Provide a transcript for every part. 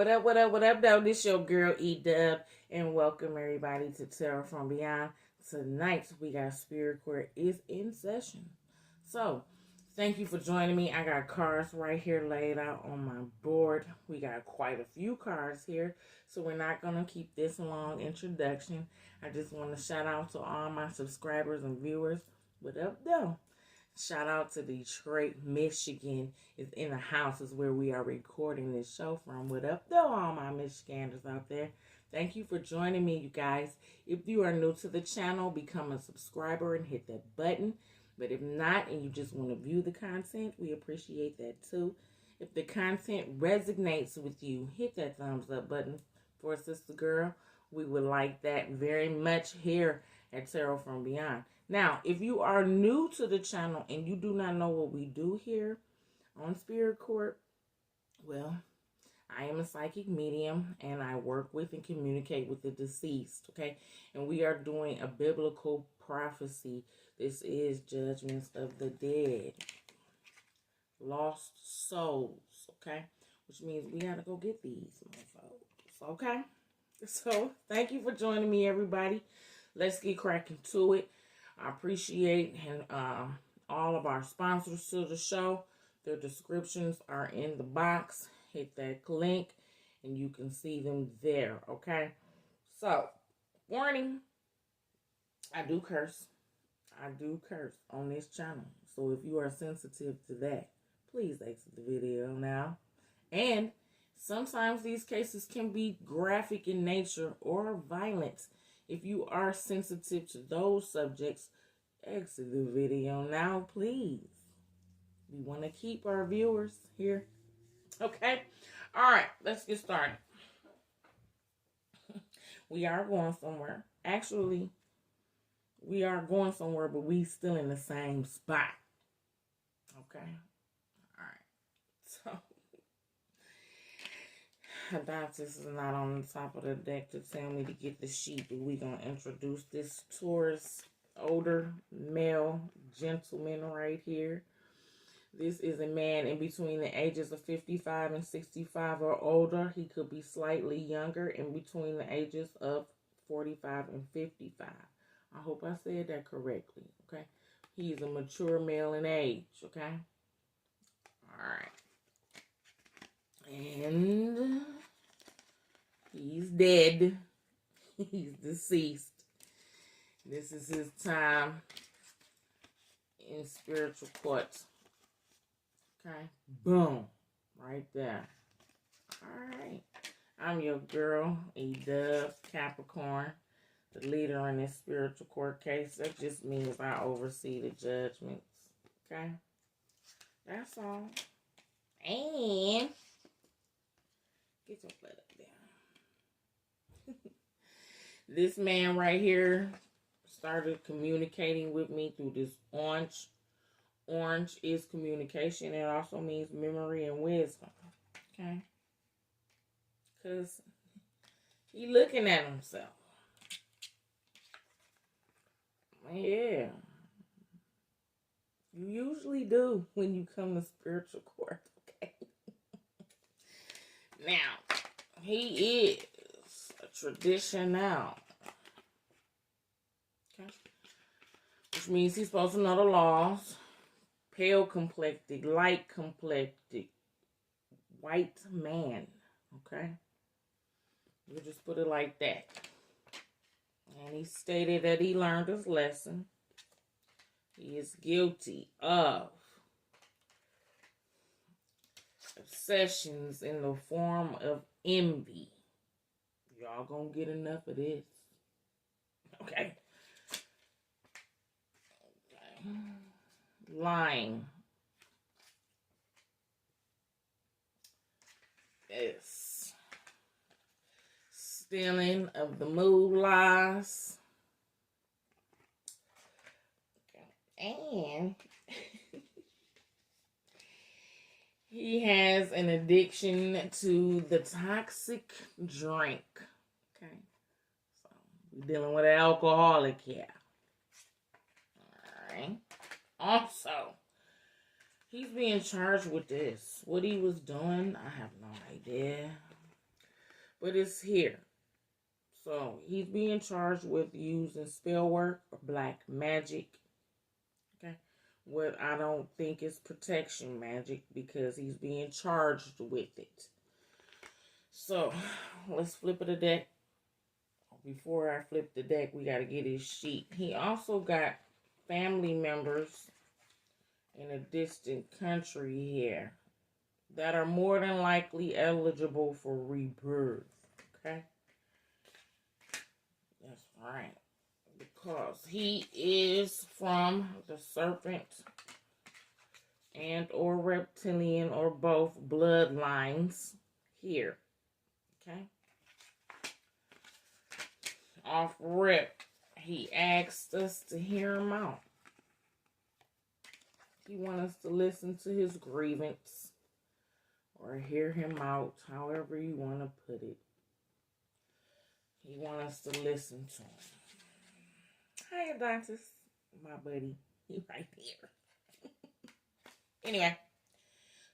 What up, what up, what up, though? This your girl, Dubb, and welcome everybody to Tarot from Beyond. Tonight, we got Spirit Court is in session. So, thank you for joining me. I got cards right here laid out on my board. We got quite a few cards here, so we're not going to keep this long introduction. I just want to shout out to all my subscribers and viewers. What up, though? Shout out to Detroit, Michigan is in the house is where we are recording this show from. What up, though, all my Michiganders out there? Thank you for joining me, you guys. If you are new to the channel, become a subscriber and hit that button. But if not, and you just want to view the content, we appreciate that too. If the content resonates with you, hit that thumbs up button for a sister girl. We would like that very much here at Tarot from Beyond. Now, if you are new to the channel and you do not know what we do here on Spirit Court, well, I am a psychic medium and I work with and communicate with the deceased, okay? And we are doing a biblical prophecy. This is Judgments of the Dead, lost souls, okay? Which means we gotta go get these motherfuckers, okay? So, thank you for joining me, everybody. Let's get cracking to it. I appreciate all of our sponsors to the show. Their descriptions are in the box. Hit that link and you can see them there, okay? So, warning, I do curse. I do curse on this channel. So if you are sensitive to that, please exit the video now. And sometimes these cases can be graphic in nature or violent. If you are sensitive to those subjects, exit the video now, please. We want to keep our viewers here. Okay? All right, let's get started. We are going somewhere. Actually, we are going somewhere, but we still in the same spot. Okay? All right. So, This is not on the top of the deck to tell me to get the sheet, but we're going to introduce this Taurus older male gentleman right here. This is a man in between the ages of 55 and 65 or older. He could be slightly younger in between the ages of 45 and 55. I hope I said that correctly, okay? He's a mature male in age, okay? All right. And he's dead. He's deceased. This is his time in spiritual court. Okay? Boom. Right there. Alright. I'm your girl, Dubb, Capricorn, the leader in this spiritual court case. That just means I oversee the judgments. Okay? That's all. And get your butt up there. This man right here started communicating with me through this orange. Orange is communication. It also means memory and wisdom. Okay? Because he looking at himself. Yeah. You usually do when you come to spiritual court. Okay? Now, he is a traditional. Okay? Which means he's supposed to know the laws. Pale complected, light complected, white man. Okay? We'll just put it like that. And he stated that he learned his lesson. He is guilty of obsessions in the form of envy. Y'all gonna get enough of this. Okay? Okay. Lying. Yes. Stealing of the mood lies. Okay. And he has an addiction to the toxic drink. Okay. So we're dealing with an alcoholic here. Alright. Also, he's being charged with this. What he was doing, I have no idea. but it's here. So he's being charged with using spell work or black magic. Okay. What I don't think is protection magic because he's being charged with it. So let's flip it a deck. Before I flip the deck, we got to get his sheet. He also got family members in a distant country here that are more than likely eligible for rebirth. Okay? That's right. Because he is from the serpent and or reptilian or both bloodlines here. Okay? Off rip, he asked us to hear him out. He wants us to listen to his grievance or hear him out, however you want to put it. He wants us to listen to him. Hi, Adonis, my buddy. He right there. Anyway,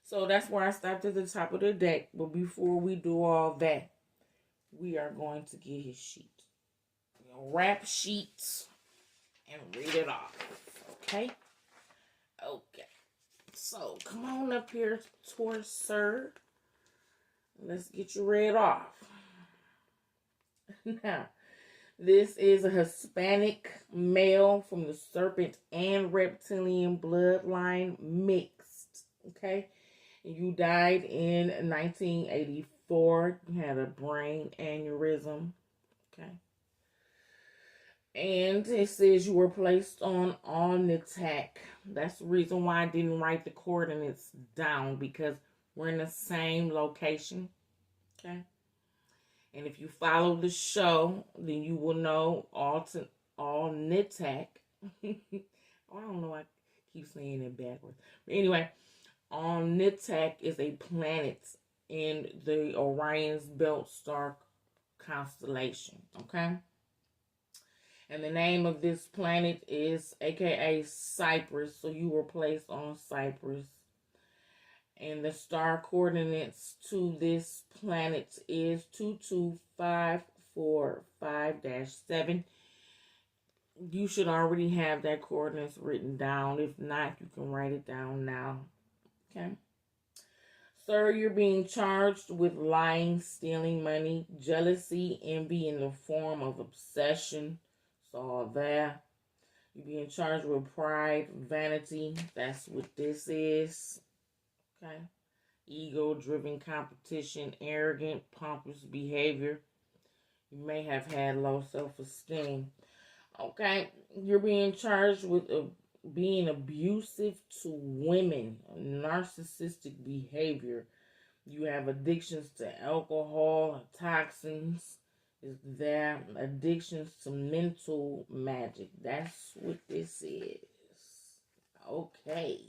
so that's where I stopped at the top of the deck. But before we do all that, we are going to get his sheet. Wrap sheets and read it off. Okay? Okay. So, come on up here, Taurus, sir. Let's get you read off. Now, this is a Hispanic male from the serpent and reptilian bloodline mixed. Okay? You died in 1984. You had a brain aneurysm. Okay? And it says you were placed on attack. That's the reason why I didn't write the coordinates down, because we're in the same location. Okay. And if you follow the show, then you will know all Nitak. I don't know. I keep saying it backwards. But anyway, on Nitak is a planet in the Orion's Belt Star constellation. Okay. And the name of this planet is aka Cyprus. So you were placed on Cyprus. And the star coordinates to this planet is 22545-7. You should already have that coordinates written down. If not, you can write it down now. Okay. Sir, you're being charged with lying, stealing money, jealousy, envy in the form of obsession. All that. You're being charged with pride, vanity. That's what this is. Okay. Ego-driven competition, arrogant, pompous behavior. You may have had low self-esteem. Okay. You're being charged with being abusive to women, narcissistic behavior. You have addictions to alcohol, toxins. Is there addictions to mental magic? That's what this is. Okay.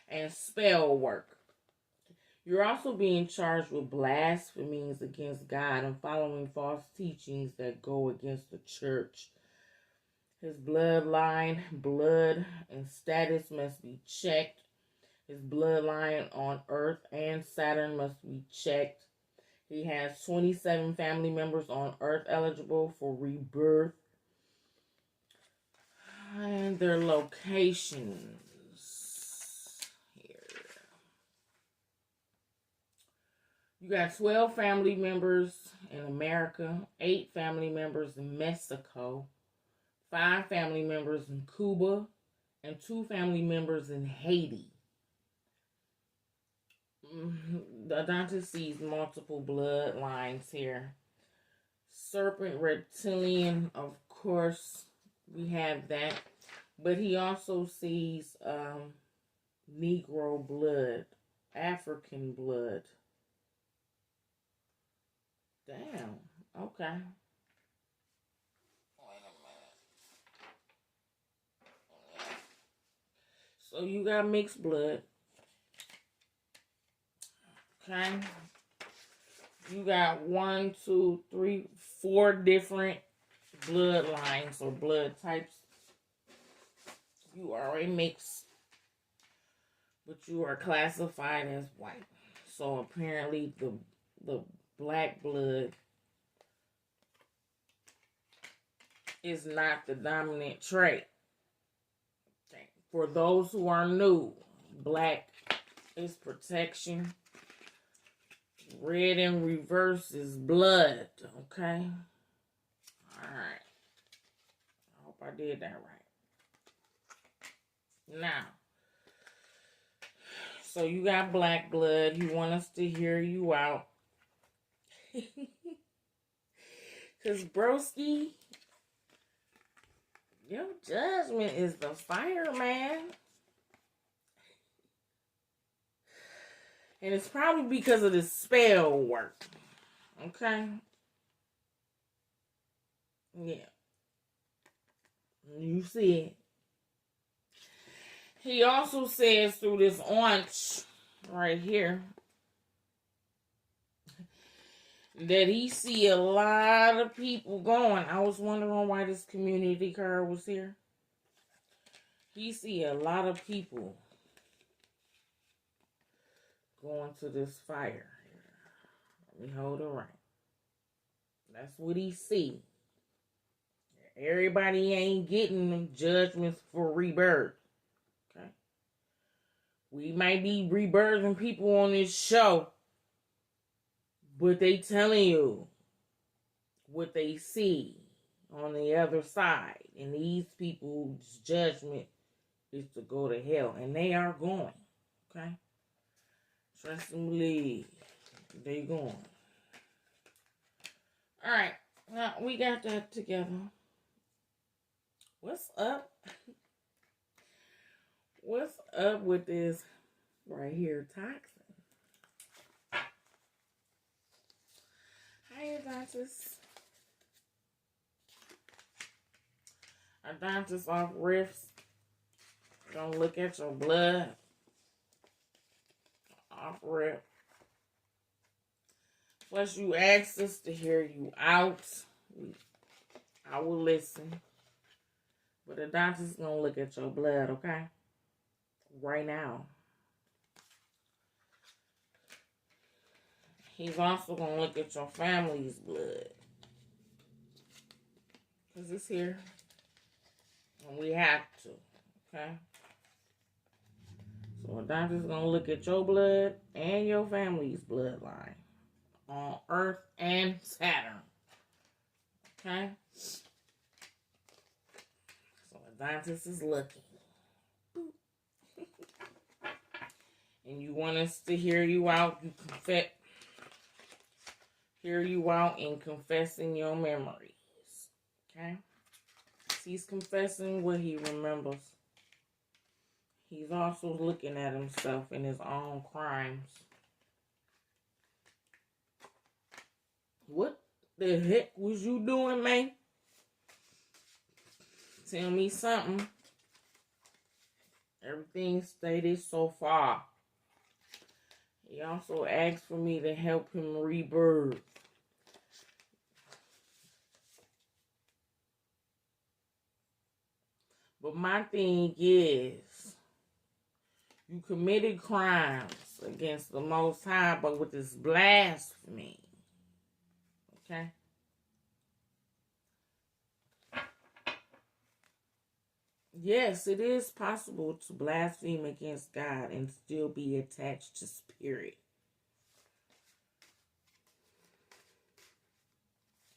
And spell work. You're also being charged with blasphemies against God and following false teachings that go against the church. His bloodline, blood, and status must be checked. His bloodline on Earth and Saturn must be checked. He has 27 family members on Earth eligible for rebirth. And their locations here. You got 12 family members in America, 8 family members in Mexico, 5 family members in Cuba, and 2 family members in Haiti. The Dante sees multiple bloodlines here. Serpent, reptilian, of course, we have that. But he also sees Negro blood, African blood. Damn. Okay. Wait a minute. So you got mixed blood. Okay. You got 1, 2, 3, 4 different bloodlines or blood types. You are a mix, but you are classified as white. So apparently the black blood is not the dominant trait. Okay. For those who are new, black is protection. Red in reverse is blood. Okay. Alright. I hope I did that right. Now, so you got black blood. You want us to hear you out. Because, broski, your judgment is the fire, man. And it's probably because of the spell work. Okay? Yeah. You see it. He also says through this orange right here that he see a lot of people going. I was wondering why this community card was here. He see a lot of people going to this fire. Let me hold it right. That's what he see. Everybody ain't getting judgments for rebirth. Okay? We might be rebirthing people on this show, but they telling you what they see on the other side. And these people's judgment is to go to hell. And they are going. Okay? Trust and believe. They going. Alright. Now, we got that together. What's up? What's up with this right here, toxin? Hi, Adontis. Adontis off riffs. Gonna look at your blood. Off rip. Plus, you asked us to hear you out. I will listen. But the doctor's gonna look at your blood, okay? Right now. He's also gonna look at your family's blood. Because it's here. And we have to, okay? So the doctor's gonna look at your blood and your family's bloodline. On Earth and Saturn. Okay? So Adontis is looking. And you want us to hear you out. Hear you out in confessing your memories. Okay? He's confessing what he remembers. He's also looking at himself and his own crimes. What the heck was you doing, man? Tell me something. Everything stated so far. He also asked for me to help him rebirth. But my thing is, you committed crimes against the Most High, but with this blasphemy. Okay? Yes, it is possible to blaspheme against God and still be attached to spirit.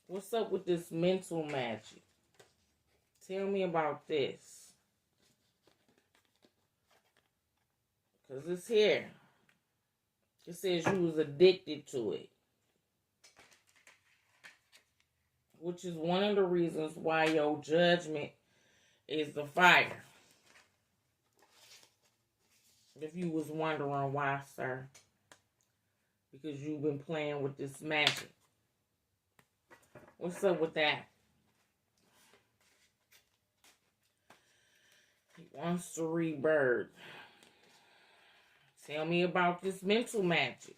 What's up with this mental magic? Tell me about this. Because it's here. It says you was addicted to it. Which is one of the reasons why your judgment is the fire. If you was wondering why, sir. Because you've been playing with this magic. What's up with that? He wants to rebirth. Tell me about this mental magic.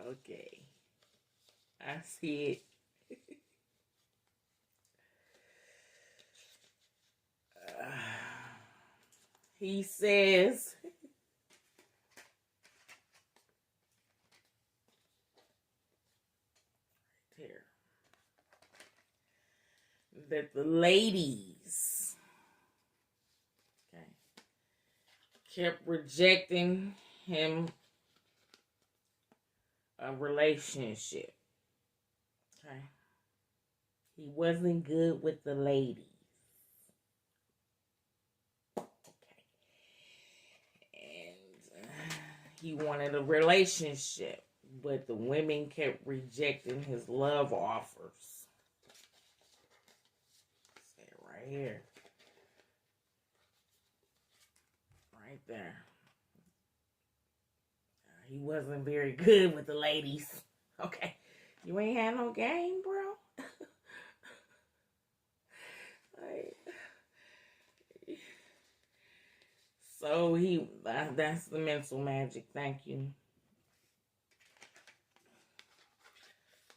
Okay. I see it. He says here that the ladies, okay, kept rejecting him a relationship. Okay. He wasn't good with the ladies. Okay. And he wanted a relationship, but the women kept rejecting his love offers. Say it right here. Right there. He wasn't very good with the ladies. Okay. You ain't had no game, bro? Like, so that's the mental magic. Thank you.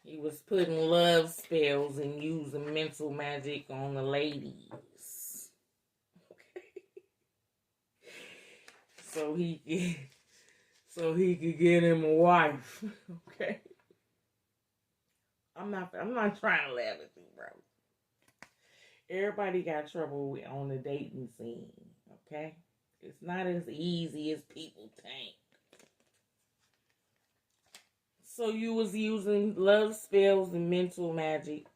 He was putting love spells and using mental magic on the ladies. Okay. So he could get him a wife. Okay. I'm not trying to laugh at you, bro. Everybody got trouble on the dating scene. Okay? It's not as easy as people think. So you was using love spells and mental magic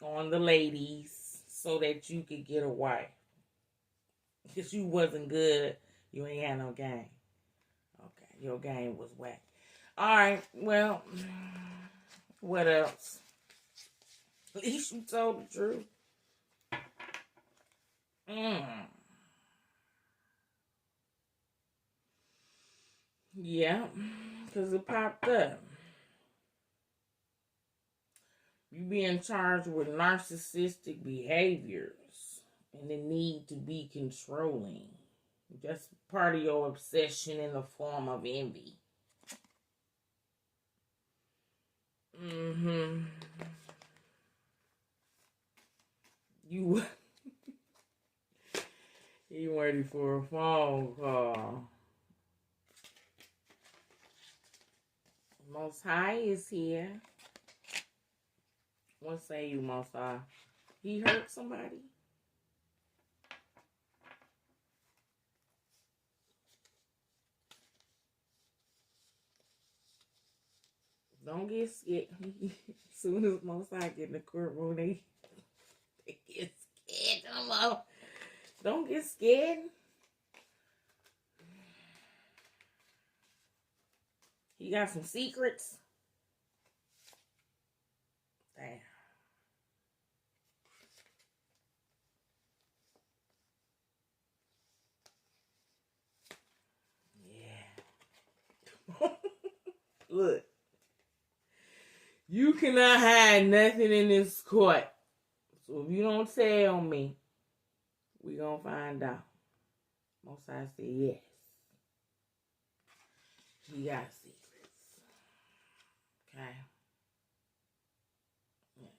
on the ladies so that you could get a wife. Because you wasn't good, you ain't had no game. Okay, your game was whack. Alright, well, what else? At least you told the truth. Yeah, because it popped up. You being charged with narcissistic behaviors and the need to be controlling. That's part of your obsession in the form of envy. You ready for a phone call. Most High is here. What say you, Most High? He hurt somebody? Don't get scared. As soon as Most High get in the courtroom, they get scared. Don't get scared. He got some secrets. Damn. Yeah. Look. You cannot hide nothing in this court. So if you don't tell me, we gonna find out. Most I say yes. He got secrets. Okay. Yes.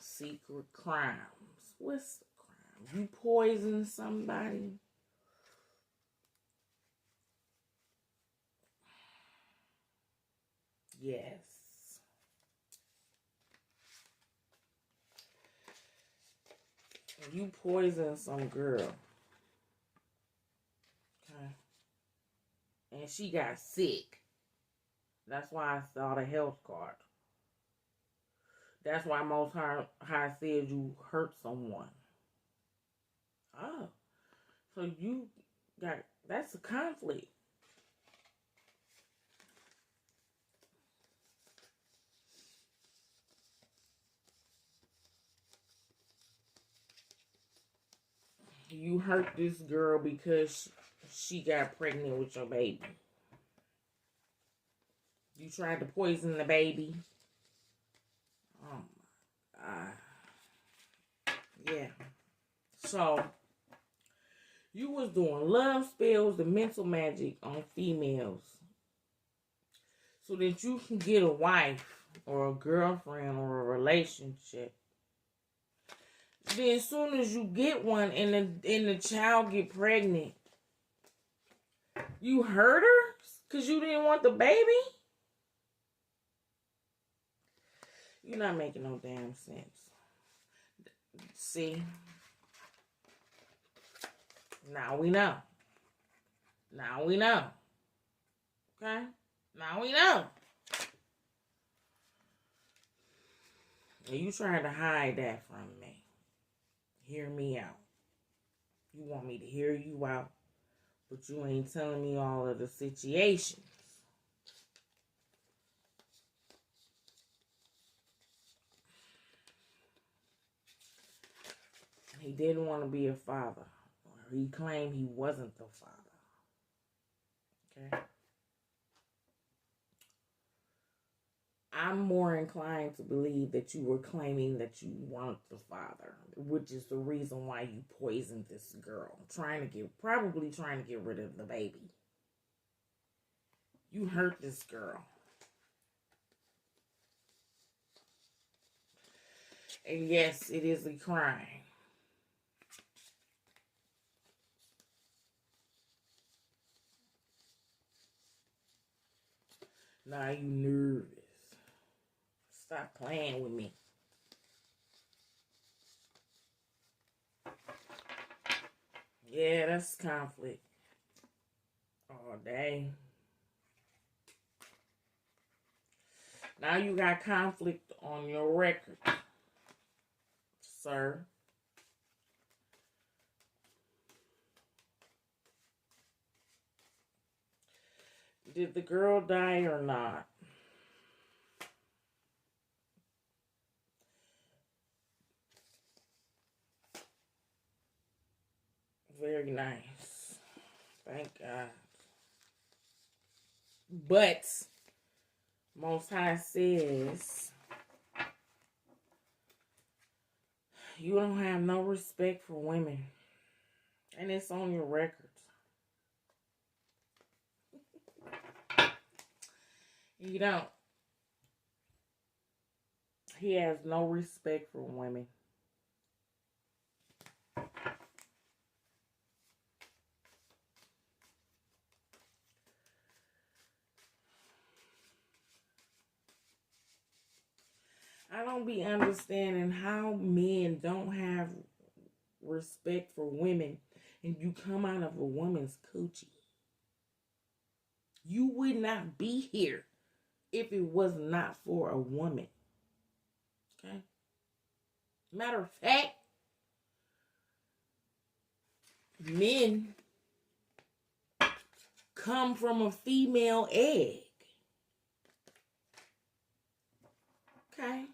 Secret crimes. What's the crime? You poison somebody? Yes. You poison some girl. Okay. And she got sick. That's why I saw the health card. That's why Most High said you hurt someone. Oh. So you got, that's a conflict. You hurt this girl because she got pregnant with your baby. You tried to poison the baby. Oh my God. Yeah. So, you was doing love spells and mental magic on females so that you can get a wife or a girlfriend or a relationship. Then as soon as you get one and the child get pregnant, you hurt her because you didn't want the baby? You're not making no damn sense. See? Now we know. Now we know. Okay? Now we know. And you trying to hide that from me. Hear me out. You want me to hear you out, but you ain't telling me all of the situations. He didn't want to be a father. Or he claimed he wasn't the father. Okay? I'm more inclined to believe that you were claiming that you weren't the father, which is the reason why you poisoned this girl, probably trying to get rid of the baby. You hurt this girl. And yes, it is a crime. Now you nervous. Stop playing with me. Yeah, that's conflict. All day. Now you got conflict on your record, sir. Did the girl die or not? Very nice. Thank God. But Most High says you don't have no respect for women. And it's on your record. You don't. He has no respect for women. I don't be understanding how men don't have respect for women and you come out of a woman's coochie. You would not be here if it was not for a woman. Okay? Matter of fact, men come from a female egg. Okay?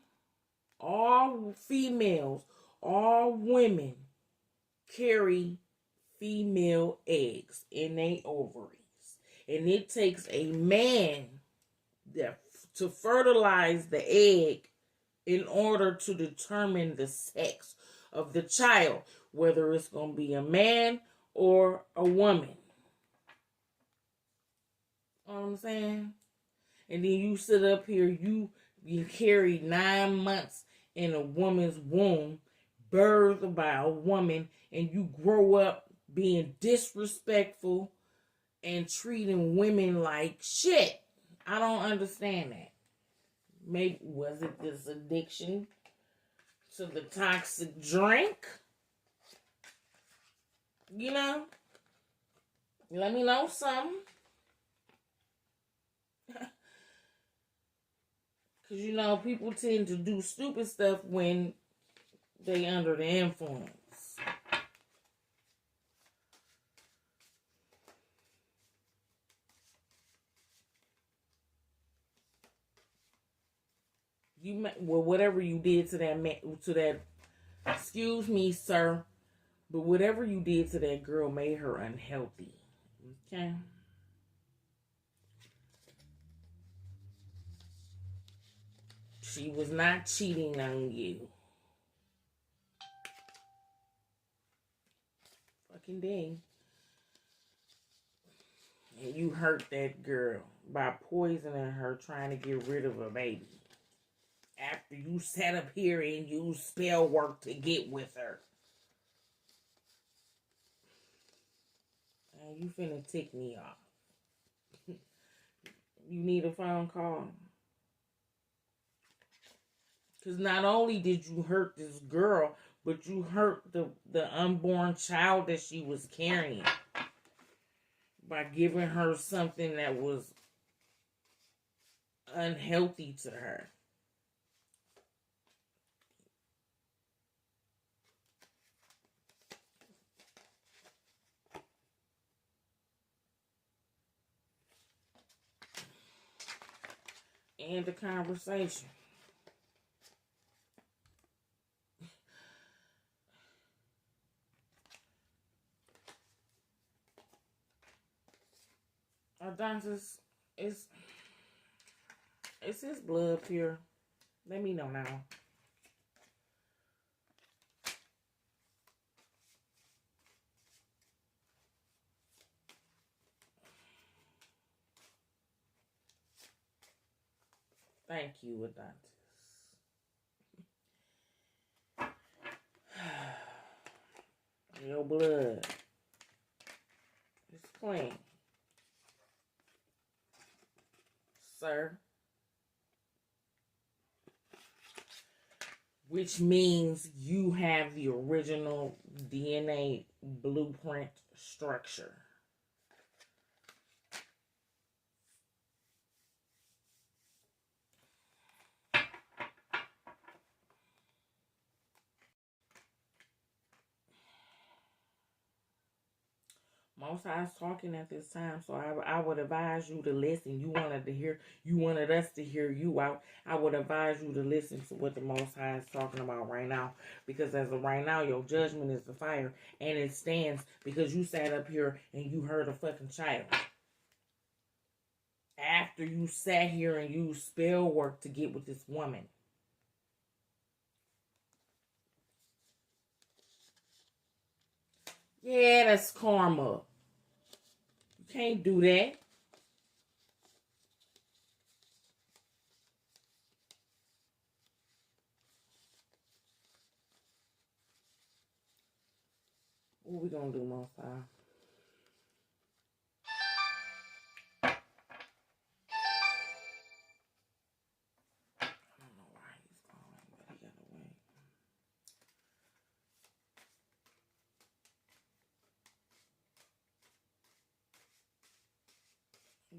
All females, all women carry female eggs in their ovaries. And it takes a man to fertilize the egg in order to determine the sex of the child, whether it's going to be a man or a woman. You know what I'm saying? And then you sit up here, you carry 9 months in a woman's womb, birthed by a woman, and you grow up being disrespectful and treating women like shit. I don't understand that. Maybe was it this addiction to the toxic drink? You know? Let me know something. Because, you know, people tend to do stupid stuff when they under the influence. Whatever you did to that man, excuse me, sir, but whatever you did to that girl made her unhealthy. Okay? She was not cheating on you. Fucking dang. And you hurt that girl by poisoning her trying to get rid of a baby. after you sat up here and used spell work to get with her. And you finna tick me off. You need a phone call. Because not only did you hurt this girl, but you hurt the unborn child that she was carrying by giving her something that was unhealthy to her. End the conversation. Adonis, is his blood pure? Let me know now. Thank you, Adonis. Your blood is clean, sir. Which means you have the original DNA blueprint structure. Most High's talking at this time, so I would advise you to listen. You wanted us to hear you out. I would advise you to listen to what the Most High is talking about right now. Because as of right now, your judgment is the fire. And it stands because you sat up here and you heard a fucking child. After you sat here and used spell work to get with this woman. Yeah, that's karma. You can't do that. What we gonna do, Most High? I don't know why he's calling, but he gotta wait.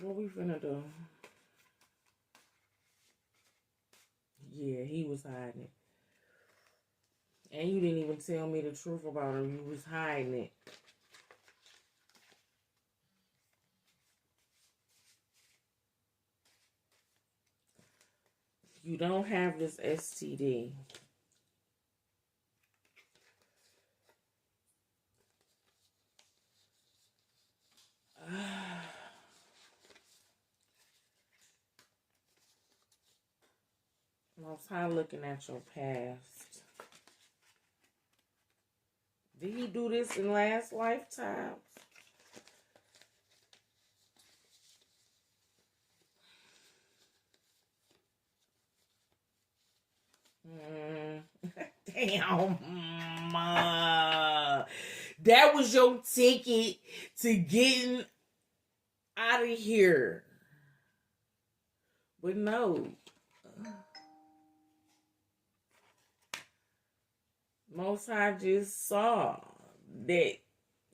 What we finna do? Yeah, he was hiding it. And you didn't even tell me the truth about her. You was hiding it. You don't have this STD. Most High looking at your past. Did he do this in last lifetimes? Damn. That was your ticket to getting out of here. But no. Most High just saw that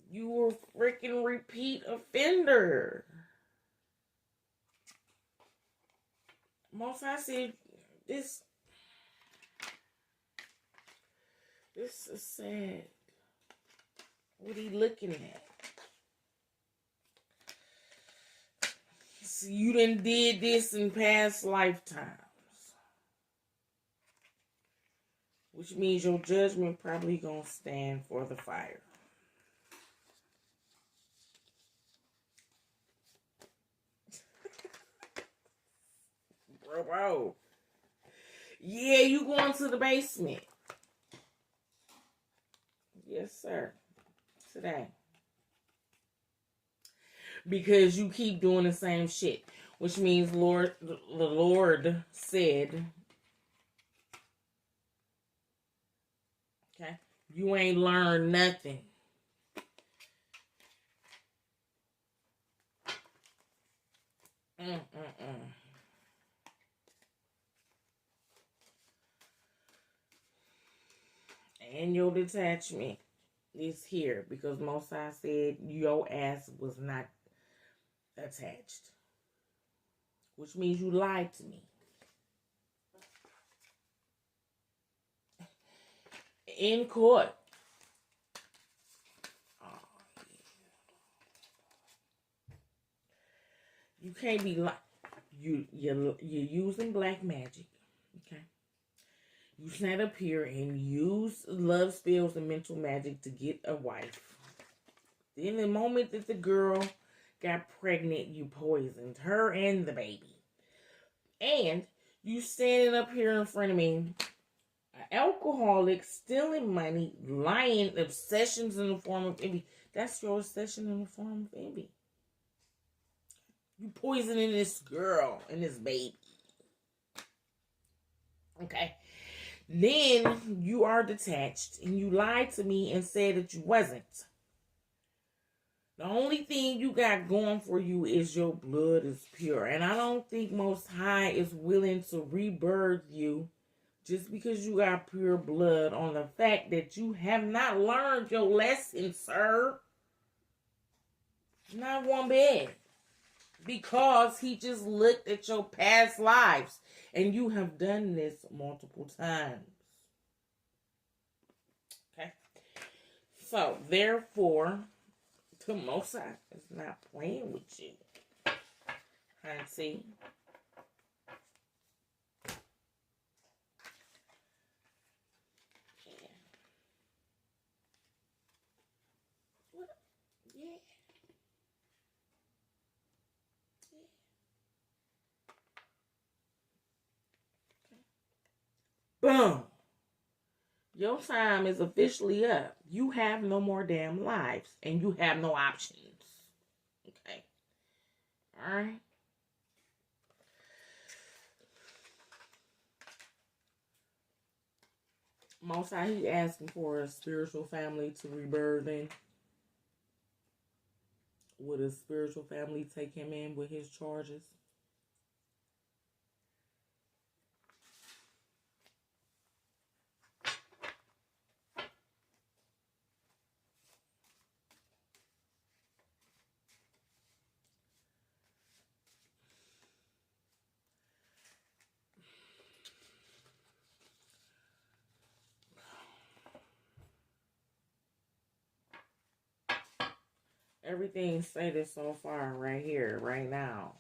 you were freaking repeat offender. Most High said, this is sad. What he looking at? See, you done did this in past lifetimes. Which means your judgment probably gonna stand for the fire. Bro. Yeah, you going to the basement. Yes, sir. Today. Because you keep doing the same shit. Which means the Lord said Okay? You ain't learned nothing. And your detachment is here because Most High said your ass was not attached, which means you lied to me. In court. Oh, yeah. You can't be like you're using black magic. Okay. You sat up here and use love spells and mental magic to get a wife. Then the moment that the girl got pregnant, you poisoned her and the baby. And you standing up here in front of me, an alcoholic, stealing money, lying, obsessions in the form of envy. That's your obsession in the form of envy. You poisoning this girl and this baby. Okay. Then you are detached and you lied to me and said that you wasn't. The only thing you got going for you is your blood is pure. And I don't think Most High is willing to rebirth you just because you got pure blood on the fact that you have not learned your lesson, sir. Not one bit. Because he just looked at your past lives. And you have done this multiple times. Okay? So, therefore, the Most High is not playing with you. See? Yeah. What? Yeah. Boom. Your time is officially up. You have no more damn lives. And you have no options. Okay. Alright. Most High, he asking for a spiritual family to rebirth in. Would a spiritual family take him in with his charges? Everything stated so far right here, right now.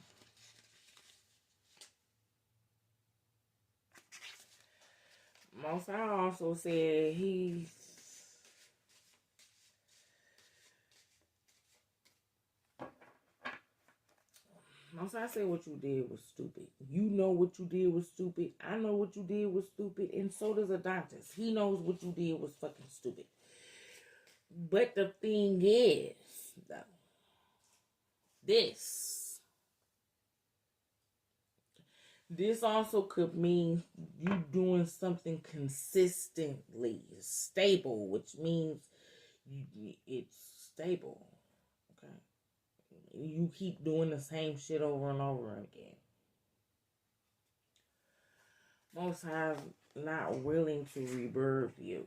Most High also said Most High said what you did was stupid. You know what you did was stupid. I know what you did was stupid. And so does Adonis. He knows what you did was fucking stupid. But the thing is, though, this also could mean you doing something consistently stable, which means it's stable. Okay, you keep doing the same shit over and over again. Most High not willing to rebirth you.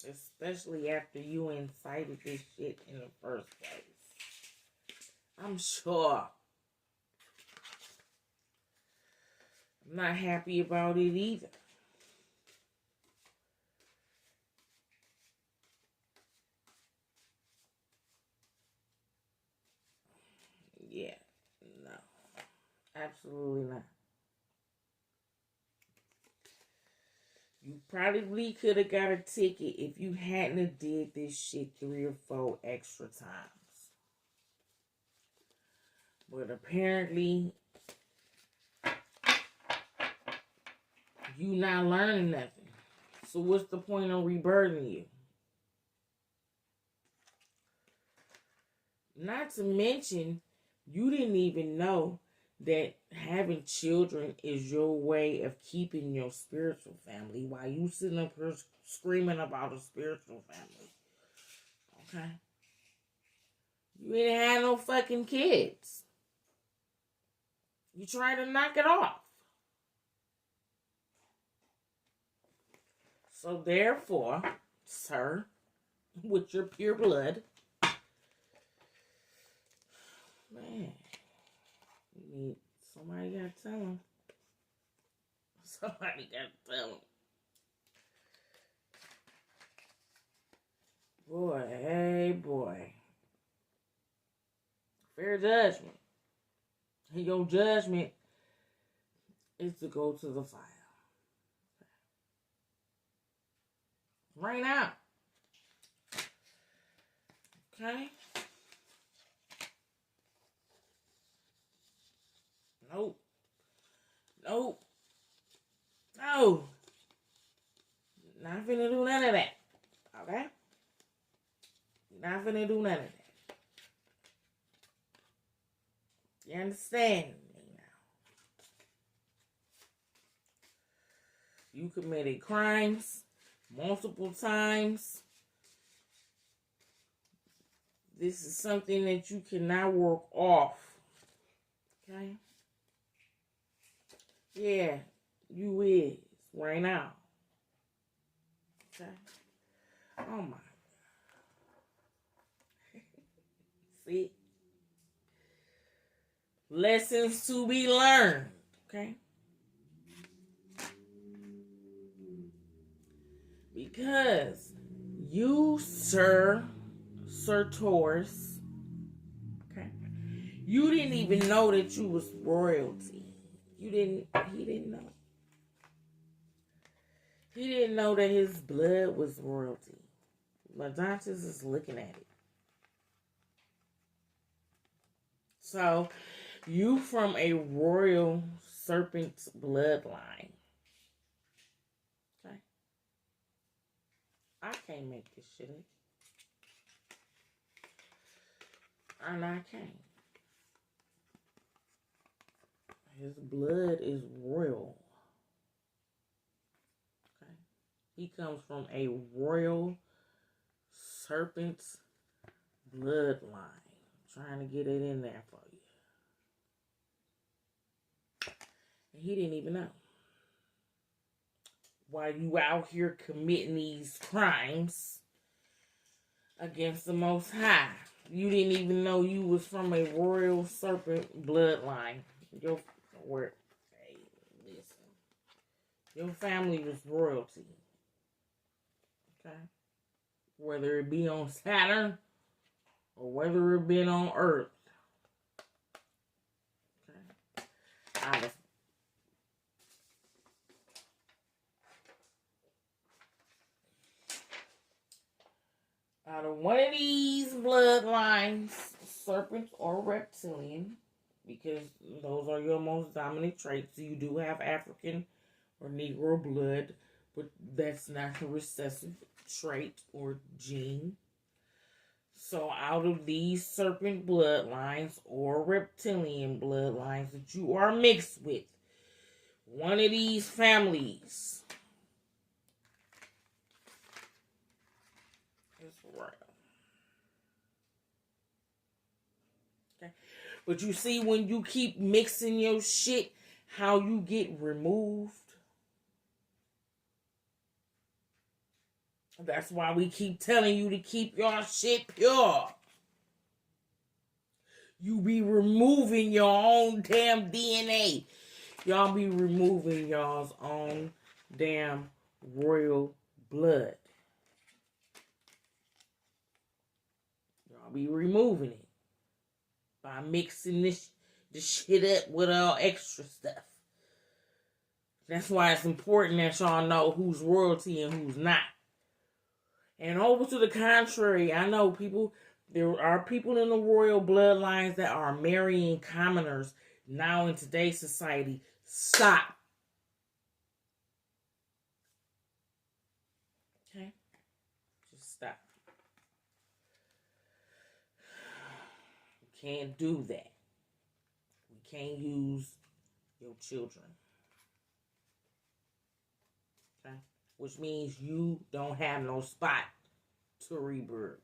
Especially after you incited this shit in the first place. I'm sure. I'm not happy about it either. Yeah, no. Absolutely not. You probably could have got a ticket if you hadn't have did this shit 3 or 4 extra times. But apparently, you not learning nothing. So what's the point of rebirthing you? Not to mention, You didn't even know that having children is your way of keeping your spiritual family while you sitting up here screaming about a spiritual family. Okay? You ain't had no fucking kids. You trying to knock it off. So therefore, sir, with your pure blood, man, you need somebody gotta tell him. Somebody gotta tell him. Boy, hey boy. Fair judgment. And your judgment is to go to the fire. Right now. Okay? Nope. Nope. No. Not finna do none of that. Okay? Not finna do none of that. You understand me now? You committed crimes multiple times. This is something that you cannot work off. Okay? Yeah, you is right now. Okay? Oh my. See? Lessons to be learned. Okay? Because you, Sir Taurus, okay, you didn't even know that you was royalty. He didn't know. He didn't know that his blood was royalty. Ladontis is looking at it. So, you from a royal serpent bloodline. Okay? I can't make this shit up. And I can't. His blood is royal. Okay? He comes from a royal serpent bloodline. I'm trying to get it in there for you. And he didn't even know. While you out here committing these crimes against the Most High, you didn't even know you was from a royal serpent bloodline. Hey, listen. Your family was royalty. Okay? Whether it be on Saturn or whether it be on Earth. Okay? Out of one of these bloodlines, serpent or reptilian, because those are your most dominant traits. You do have African or Negro blood, but that's not a recessive trait or gene. So out of these serpent bloodlines or reptilian bloodlines that you are mixed with, one of these families is royal. Okay? But you see, when you keep mixing your shit, how you get removed. That's why we keep telling you to keep your shit pure. You be removing your own damn DNA. Y'all be removing y'all's own damn royal blood. Y'all be removing it by mixing this shit up with all extra stuff. That's why it's important that y'all know who's royalty and who's not. And over to the contrary, I know there are people in the royal bloodlines that are marrying commoners now in today's society. Stop. Okay? Just stop. You can't do that. can't use your children. Okay? Which means you don't have no spot to rebirth.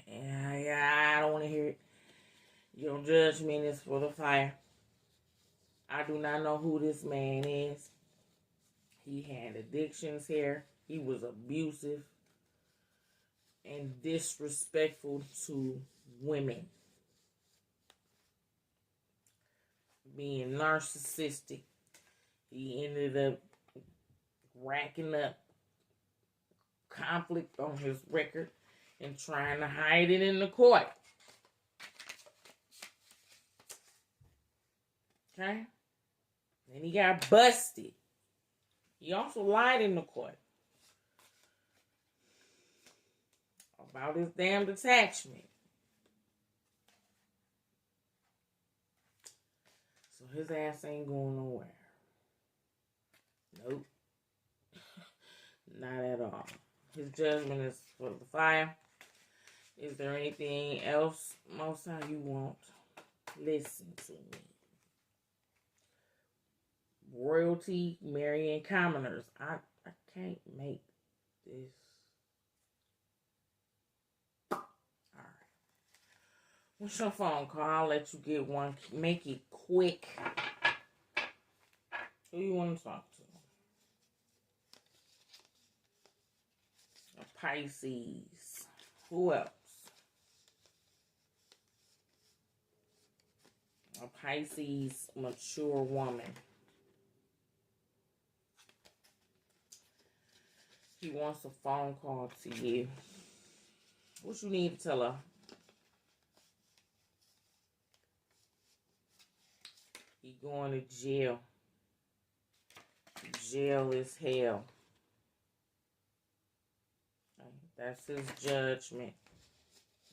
Yeah, I don't want to hear it. Your judgment is for the fire. I do not know who this man is. He had addictions here. He was abusive and disrespectful to women. Being narcissistic. He ended up racking up conflict on his record and trying to hide it in the court. Okay? And he got busted. He also lied in the court about his damn detachment. So his ass ain't going nowhere. Nope. Not at all. His judgment is for the fire. Is there anything else, most of you want? Listen to me. Royalty marrying commoners. I can't make this. Alright. What's your phone call? I'll let you get one. Make it quick. Who you want to talk to? A Pisces. Who else? A Pisces mature woman. He wants a phone call to you. What you need to tell her? He going to jail. Jail is hell. That's his judgment.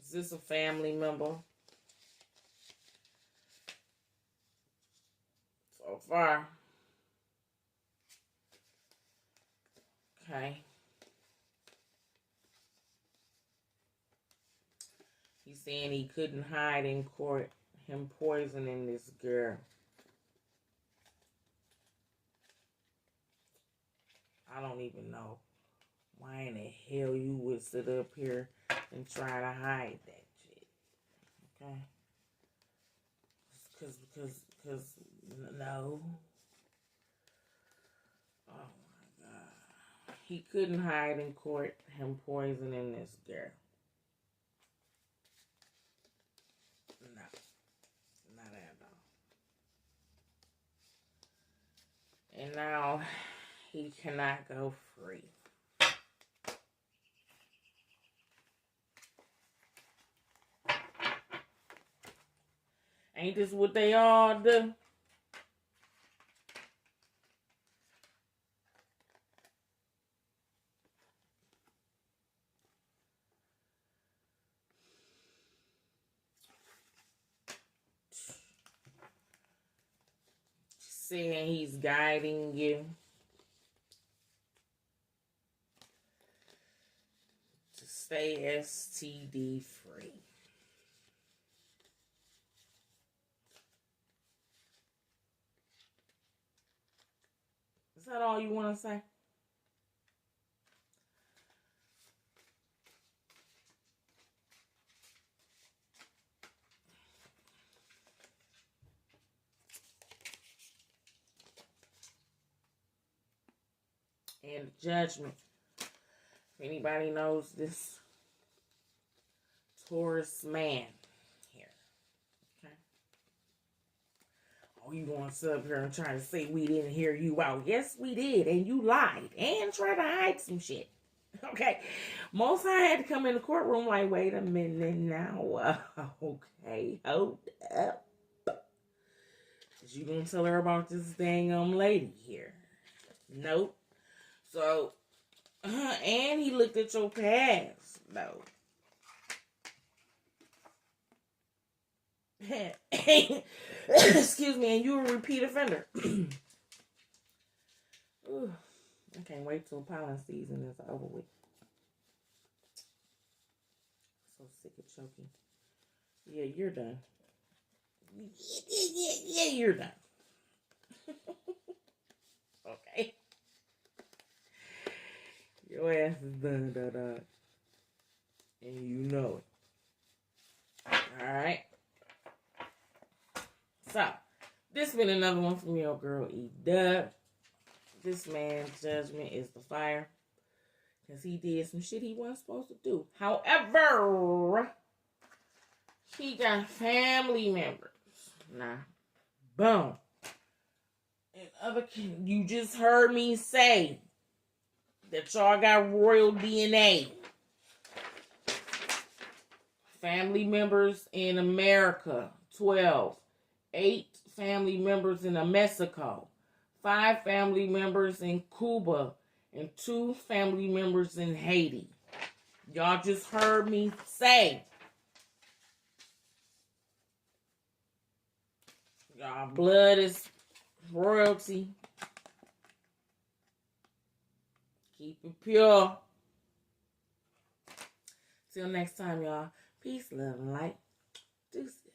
Is this a family member? So far. Okay. He's saying he couldn't hide in court him poisoning this girl. I don't even know why in the hell you would sit up here and try to hide that shit. Okay? Because, no. Oh my God. He couldn't hide in court him poisoning this girl. No. Not at all. And now he cannot go free. Ain't this what they all do? Saying he's guiding you to stay STD free. Is that all you want to say? And judgment. If anybody knows this Taurus man here. Okay. Oh, you want to sit up here and try to say we didn't hear you out. Yes, we did. And you lied. And tried to hide some shit. Okay. Most I had to come in the courtroom like, wait a minute now. Okay. Hold up. Is you going to tell her about this dang lady here? Nope. So, and he looked at your past, though. Excuse me, and you're a repeat offender. Ooh, I can't wait till pollen season is over with. So sick of choking. Yeah, you're done. Yeah, you're done. Okay. Your ass is done, dog. And you know it. Alright. So, this been another one from your girl Dubb. This man's judgment is the fire. Because he did some shit he wasn't supposed to do. However, he got family members. Nah. Boom. And you just heard me say that y'all got royal DNA. Family members in America, 12. 8 family members in Mexico. 5 family members in Cuba. And 2 family members in Haiti. Y'all just heard me say. Y'all blood is royalty. Keep it pure. Till next time, y'all. Peace, love, and light. Deuces.